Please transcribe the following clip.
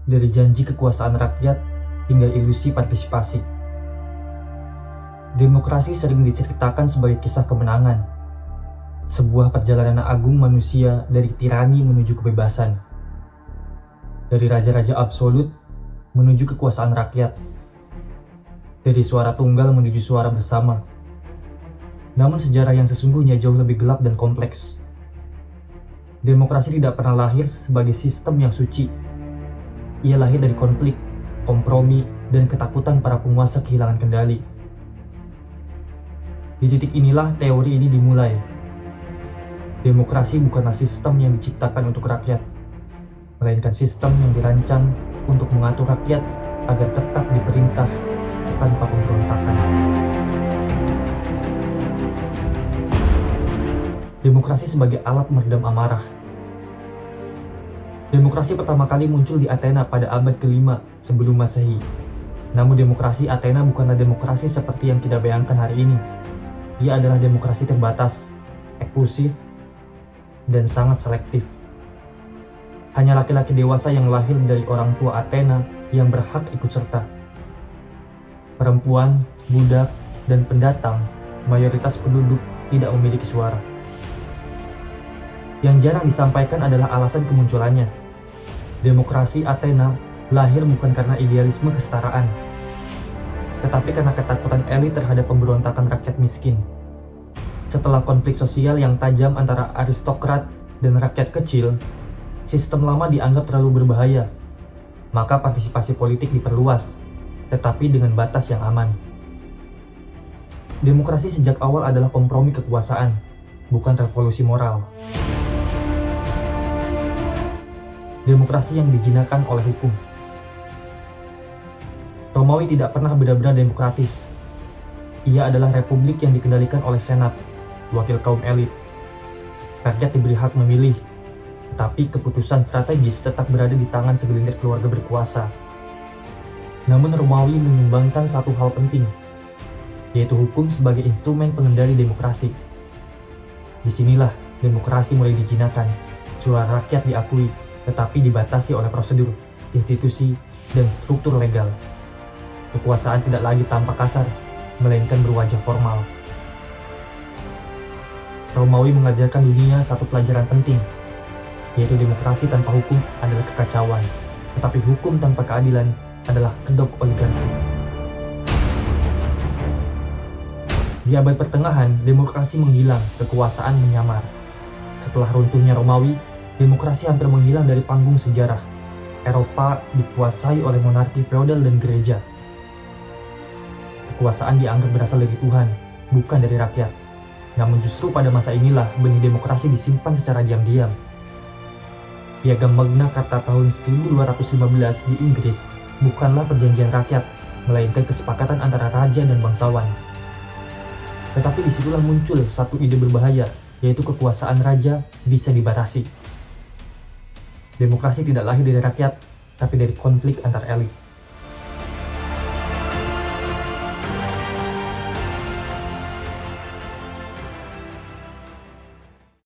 dari janji kekuasaan rakyat hingga ilusi partisipasi. Demokrasi sering diceritakan sebagai kisah kemenangan, sebuah perjalanan agung manusia dari tirani menuju kebebasan, dari raja-raja absolut menuju kekuasaan rakyat, dari suara tunggal menuju suara bersama. Namun sejarah yang sesungguhnya jauh lebih gelap dan kompleks. Demokrasi tidak pernah lahir sebagai sistem yang suci. Ia lahir dari konflik, kompromi, dan ketakutan para penguasa kehilangan kendali. Di titik inilah teori ini dimulai. Demokrasi bukanlah sistem yang diciptakan untuk rakyat, melainkan sistem yang dirancang untuk mengatur rakyat agar tetap diperintah tanpa pemberontakan. Demokrasi sebagai alat meredam amarah. Demokrasi pertama kali muncul di Athena pada abad ke-5 sebelum Masehi. Namun demokrasi Athena bukanlah demokrasi seperti yang kita bayangkan hari ini. Ia adalah demokrasi terbatas, eksklusif, dan sangat selektif. Hanya laki-laki dewasa yang lahir dari orang tua Athena yang berhak ikut serta. Perempuan, budak, dan pendatang, mayoritas penduduk tidak memiliki suara. Yang jarang disampaikan adalah alasan kemunculannya. Demokrasi Athena lahir bukan karena idealisme kesetaraan, tetapi karena ketakutan elit terhadap pemberontakan rakyat miskin. Setelah konflik sosial yang tajam antara aristokrat dan rakyat kecil, sistem lama dianggap terlalu berbahaya. Maka partisipasi politik diperluas, tetapi dengan batas yang aman. Demokrasi sejak awal adalah kompromi kekuasaan, bukan revolusi moral. Demokrasi yang dijinakan oleh hukum. Romawi tidak pernah benar-benar demokratis. Ia adalah republik yang dikendalikan oleh senat, wakil kaum elit. Rakyat diberi hak memilih, tapi keputusan strategis tetap berada di tangan segelintir keluarga berkuasa. Namun Romawi menyumbangkan satu hal penting, yaitu hukum sebagai instrumen pengendali demokrasi. Disinilah demokrasi mulai dijinakan, suara rakyat diakui, tetapi dibatasi oleh prosedur, institusi, dan struktur legal. Kekuasaan tidak lagi tampak kasar, melainkan berwajah formal. Romawi mengajarkan dunia satu pelajaran penting, yaitu demokrasi tanpa hukum adalah kekacauan, tetapi hukum tanpa keadilan adalah kedok oligarki. Di abad pertengahan, demokrasi menghilang, kekuasaan menyamar. Setelah runtuhnya Romawi, demokrasi hampir menghilang dari panggung sejarah. Eropa dikuasai oleh monarki feodal dan gereja. Kekuasaan dianggap berasal dari Tuhan, bukan dari rakyat. Namun justru pada masa inilah benih demokrasi disimpan secara diam-diam. Piagam Magna Carta tahun 1215 di Inggris bukanlah perjanjian rakyat, melainkan kesepakatan antara raja dan bangsawan. Tetapi disitulah muncul satu ide berbahaya, yaitu kekuasaan raja bisa dibatasi. Demokrasi tidak lahir dari rakyat, tapi dari konflik antar elit.